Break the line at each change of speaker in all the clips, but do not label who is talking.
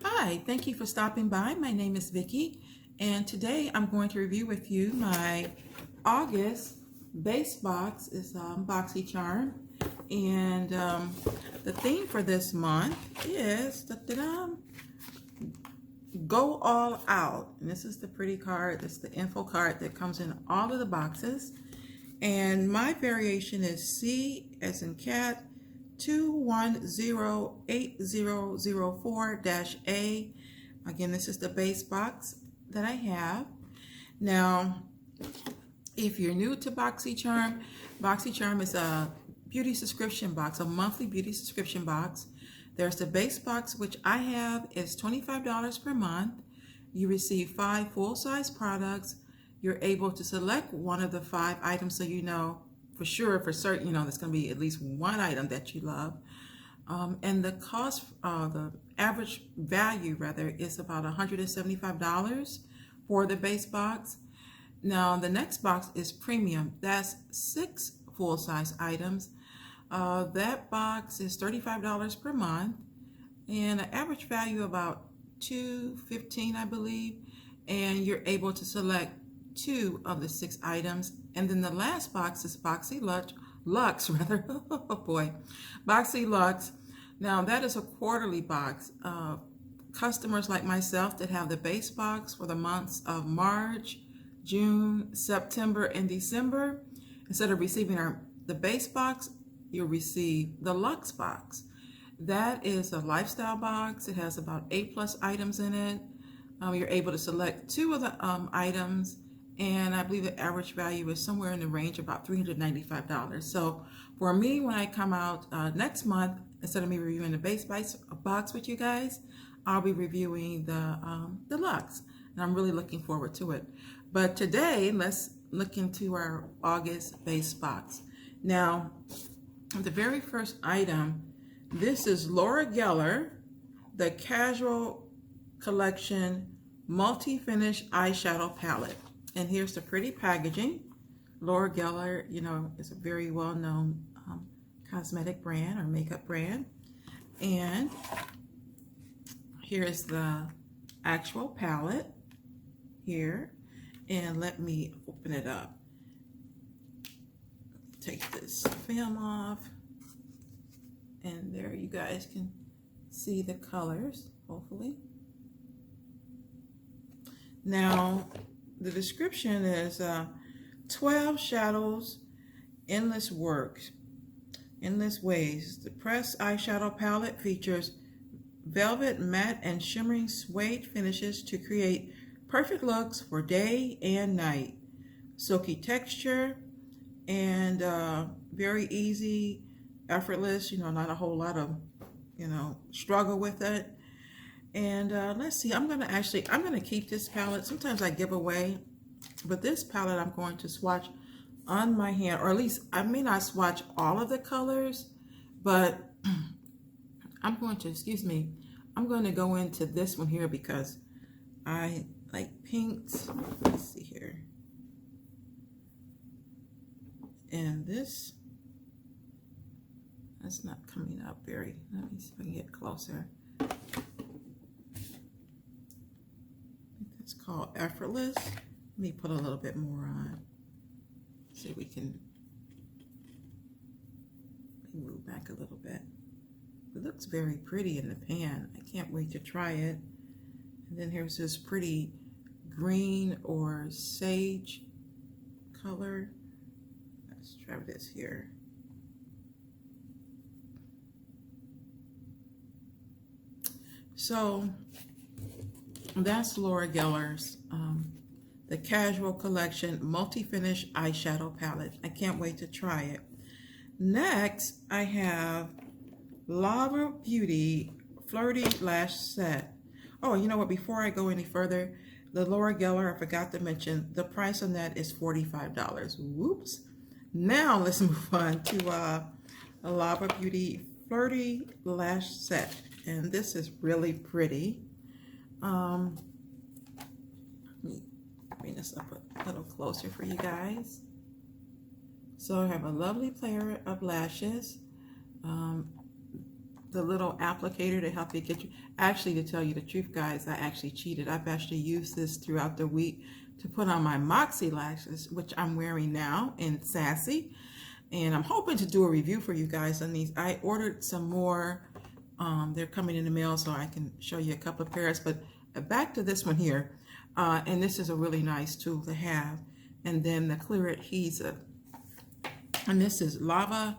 Hi, thank you for stopping by. My name is Vicki, and today I'm going to review with you my August base box. Is BoxyCharm, and the theme for this month is Go All Out. And this is the pretty card. This is the info card that comes in all of the boxes. And my variation is C as in cat 2108004-A. Again, this is the base box that I have. Now, if you're new to BoxyCharm, BoxyCharm is a beauty subscription box, a monthly beauty subscription box. There's the base box, which I have is $25 per month. You receive 5 full-size products. You're able to select one of the 5 items, so you know for sure, for certain, there's going to be at least one item that you love. And the cost, the average value rather, is about $175 for the base box. Now the next box is premium. That's 6 full-size items. That box is $35 per month, and an average value about $215, I believe. And you're able to select 2 of the 6 items. And then the last box is Lux rather. Oh boy, Boxy Lux. Now that is a quarterly box. Customers like myself that have the base box for the months of March, June, September, and December, instead of receiving the base box, you'll receive the Lux box. That is a lifestyle box. It has about 8+ items in it. You're able to select 2 of the items, and I believe the average value is somewhere in the range of about $395. So for me, when I come out next month, instead of me reviewing the base box with you guys, I'll be reviewing the Lux, and I'm really looking forward to it. But today, let's look into our August base box. Now, the very first item, this is Laura Geller, the Casual Collection Multi-Finish Eyeshadow Palette. And here's the pretty packaging. Laura Geller, is a very well-known cosmetic brand or makeup brand. And here's the actual palette here. And let me open it up. Take this film off, and there you guys can see the colors, hopefully. Now, the description is 12 shadows, endless works, endless ways. The pressed eyeshadow palette features velvet, matte, and shimmering suede finishes to create perfect looks for day and night. Silky texture, and very easy, effortless, not a whole lot of struggle with it. And let's see, I'm gonna keep this palette. Sometimes I give away, but this palette I'm going to swatch on my hand, or at least I may not swatch all of the colors, but I'm going to go into this one here because I like pinks. Let's see here. And that's not coming up very. Let me see if I can get closer. It's called Effortless. Let me put a little bit more on. See if we can move back a little bit. It looks very pretty in the pan. I can't wait to try it. And then here's this pretty green or sage color. Let's try this here. So that's Laura Geller's the Casual Collection Multi-Finish Eyeshadow Palette. I can't wait to try it. Next, I have Lava Beauty Flirty Lash Set. Oh, you know what? Before I go any further, the Laura Geller, I forgot to mention, the price on that is $45. Whoops. Now let's move on to a Lava Beauty Flirty Lash Set. And this is really pretty. Let me bring this up a little closer for you guys. So I have a lovely pair of lashes. the little applicator to help you get you. Actually, to tell you the truth, guys, I actually cheated. I've actually used this throughout the week to put on my Moxie lashes, which I'm wearing now in Sassy. And I'm hoping to do a review for you guys on these. I ordered some more. They're coming in the mail, so I can show you a couple of pairs. But back to this one here. And this is a really nice tool to have. And then the clear adhesive. And this is Lava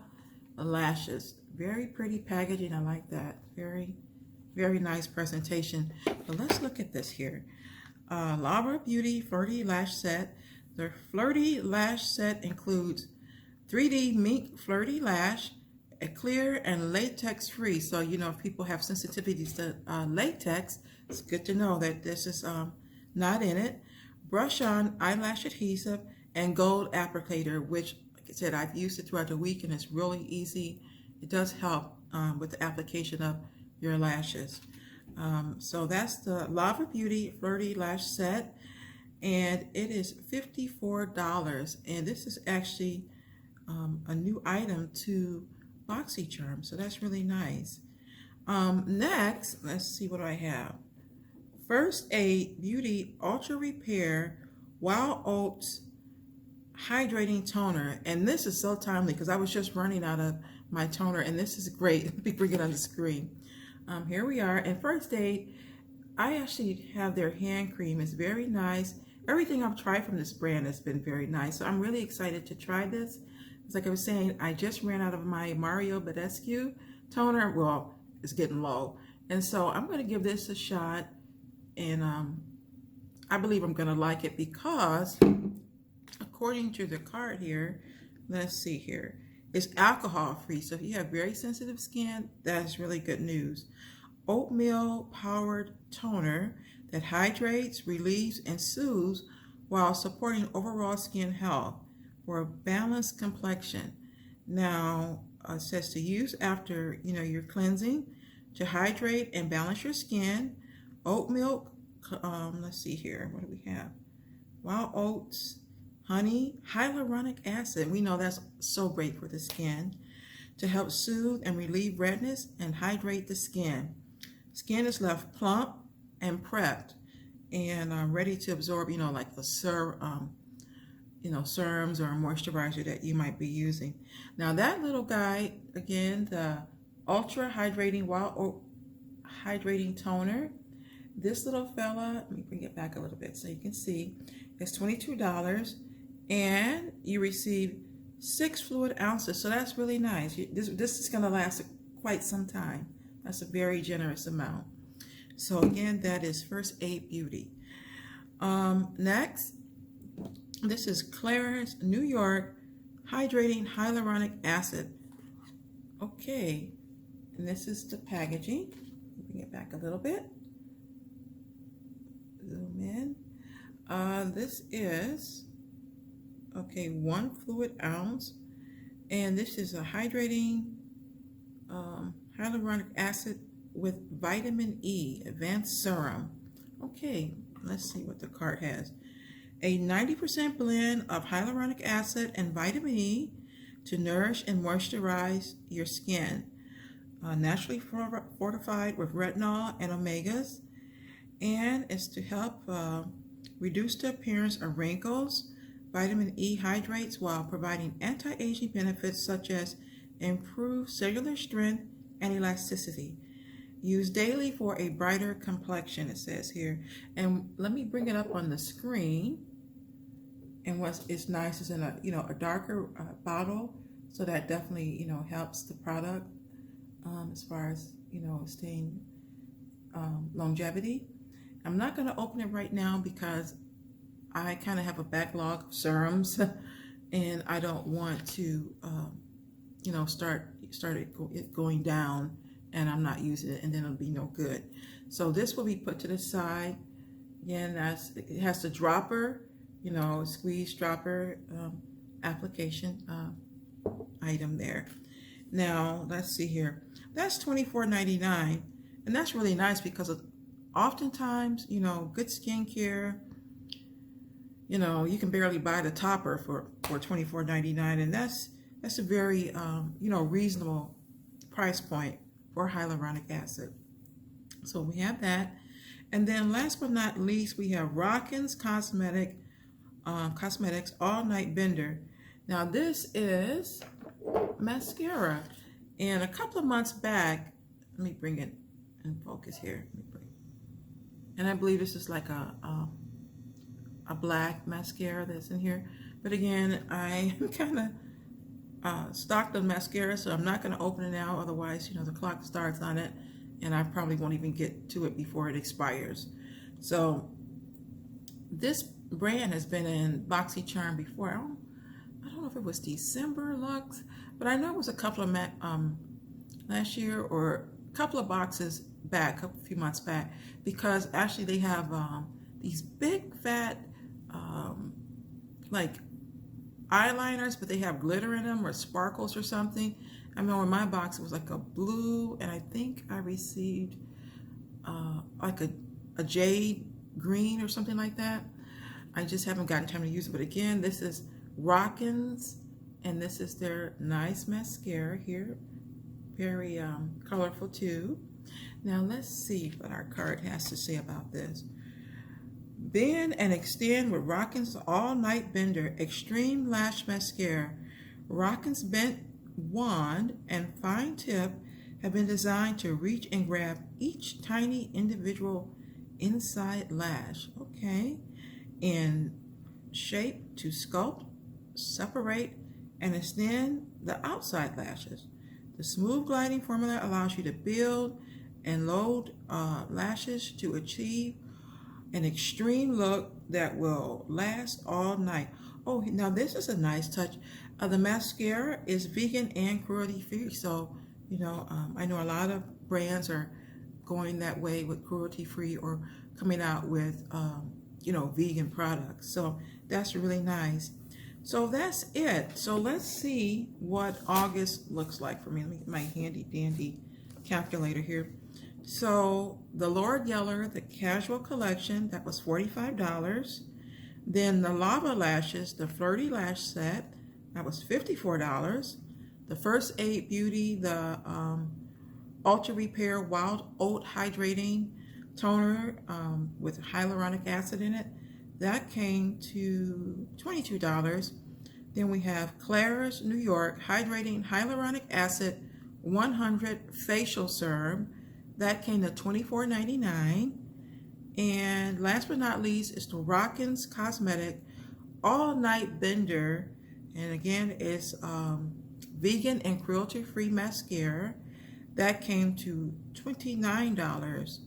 Lashes. Very pretty packaging. I like that. Very, very nice presentation. But let's look at this here. Lava Beauty Flirty Lash Set. The Flirty Lash Set includes 3D Mink Flirty Lash, a clear and latex free. So, you know, if people have sensitivities to latex, it's good to know that this is not in it. Brush on eyelash adhesive and gold applicator, which, like I said, I've used it throughout the week and it's really easy. It does help with the application of your lashes. So that's the Lava Beauty Flirty Lash Set, and it is $54. And this is actually a new item to BoxyCharm, so that's really nice. Next, let's see what I have. First Aid Beauty Ultra Repair Wild Oats Hydrating Toner, and this is so timely because I was just running out of my toner, and this is great. Let me bring it on the screen. Here we are. And First Aid, I actually have their hand cream. It's very nice. Everything I've tried from this brand has been very nice, so I'm really excited to try this. It's like I was saying, I just ran out of my Mario Badescu toner. Well, it's getting low, and so I'm going to give this a shot, and I believe I'm going to like it because according to the card here, let's see here, it's alcohol free. So if you have very sensitive skin, that's really good news. Oatmeal powered toner that hydrates, relieves, and soothes while supporting overall skin health for a balanced complexion. Now, it says to use after your cleansing to hydrate and balance your skin. Oat milk, let's see here, what do we have? Wild oats, honey, hyaluronic acid. We know that's so great for the skin to help soothe and relieve redness and hydrate the skin. Skin is left plump and prepped and ready to absorb, like a serums or a moisturizer that you might be using. Now that little guy, again, the Ultra Hydrating Wild Oat Hydrating Toner, this little fella, let me bring it back a little bit so you can see, it's $22, and you receive 6 fluid ounces, so that's really nice. This is going to last quite some time. That's a very generous amount. So again, that is First Aid Beauty. Next, this is Clarence New York Hydrating Hyaluronic Acid. Okay, and this is the packaging. Bring it back a little bit. Zoom in. This is, okay, 1 fluid ounce, and this is a hydrating hyaluronic acid with vitamin E advanced serum. Okay, let's see what the card has. A 90% blend of hyaluronic acid and vitamin E to nourish and moisturize your skin. Naturally fortified with retinol and omegas, and it's to help reduce the appearance of wrinkles. Vitamin E hydrates while providing anti-aging benefits such as improved cellular strength and elasticity. Use daily for a brighter complexion, it says here. And let me bring it up on the screen. And it's nice is in a darker bottle, so that definitely helps the product as far as staying longevity. I'm not going to open it right now because I kind of have a backlog of serums, and I don't want to start it going down and I'm not using it, and then it'll be no good. So this will be put to the side. Again, it has the dropper, squeeze dropper application item there. Now let's see here. That's $24.99, and that's really nice because oftentimes, good skincare, you can barely buy the topper for $24.99, and that's a very reasonable price point for hyaluronic acid. So we have that. And then last but not least, we have Rockins Cosmetics All Night Bender. Now this is mascara. And a couple of months back, let me bring it in focus here. And I believe this is like a black mascara that's in here. But again, I kind of stocked on mascara, so I'm not going to open it now. Otherwise, you know, the clock starts on it, and I probably won't even get to it before it expires. So this brand has been in BoxyCharm before. I don't know if it was December Lux, but I know it was a couple of last year or a couple of boxes back, a few months back, because actually they have these big fat like eyeliners, but they have glitter in them or sparkles or something. I know in my box it was like a blue, and I think I received like a jade green or something like that. I just haven't gotten time to use it. But again, this is Rockins, and this is their nice mascara here. Very colorful too. Now let's see what our card has to say about this. Bend and extend with Rockins All Night Bender Extreme Lash Mascara. Rockins bent wand and fine tip have been designed to reach and grab each tiny individual inside lash. Okay. In shape to sculpt, separate, and extend the outside lashes. The smooth gliding formula allows you to build and load lashes to achieve an extreme look that will last all night. Oh, now this is a nice touch. The mascara is vegan and cruelty free. So, you know, I know a lot of brands are going that way with cruelty free or coming out with, you know, vegan products. So that's really nice. So that's it. So let's see what August looks like for me. Let me get my handy dandy calculator here. So the Lord Yeller, the casual collection, that was $45. Then the Lava Lashes, the Flirty Lash Set, that was $54. The First Aid Beauty, the Ultra Repair Wild Oat Hydrating Toner with hyaluronic acid in it, that came to $22. Then we have Claire's New York Hydrating Hyaluronic Acid 100 Facial Serum. That came to $24.99. And last but not least is the Rockins Cosmetic All Night Bender. And again, it's vegan and cruelty-free mascara. That came to $29.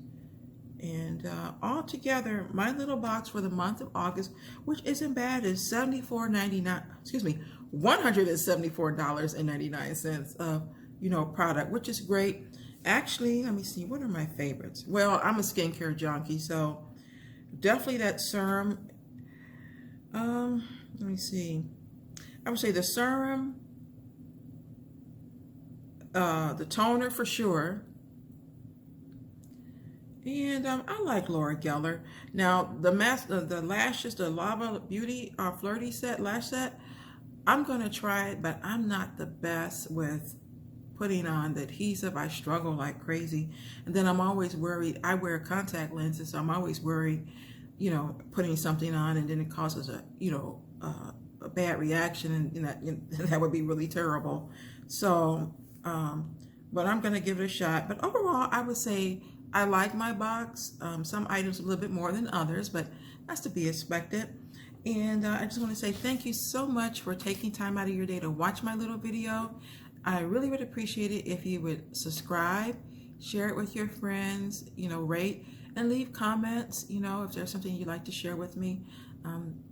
And altogether, my little box for the month of August, which isn't bad, is $74.99. Excuse me, $174.99 of, you know, product, which is great. Actually, let me see, what are my favorites? Well, I'm a skincare junkie, so definitely that serum. Let me see. I would say the serum, the toner for sure. And I like Laura Geller. Now, the lashes, the Lava Beauty Flirty Set, Lash Set, I'm going to try it, but I'm not the best with putting on the adhesive. I struggle like crazy. And then I'm always worried. I wear contact lenses, so I'm always worried, you know, putting something on and then it causes a, you know, a bad reaction, and that would be really terrible. So, but I'm going to give it a shot. But overall, I would say I like my box. Some items a little bit more than others, but that's to be expected. And I just want to say thank you so much for taking time out of your day to watch my little video. I really would appreciate it if you would subscribe, share it with your friends, you know, rate and leave comments, you know, if there's something you'd like to share with me,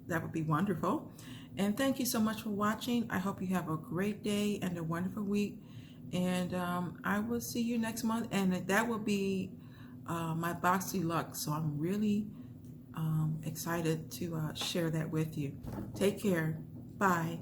that would be wonderful. And thank you so much for watching. I hope you have a great day and a wonderful week. And I will see you next month. And that will be my Boxy Lux. So I'm really excited to share that with you. Take care. Bye.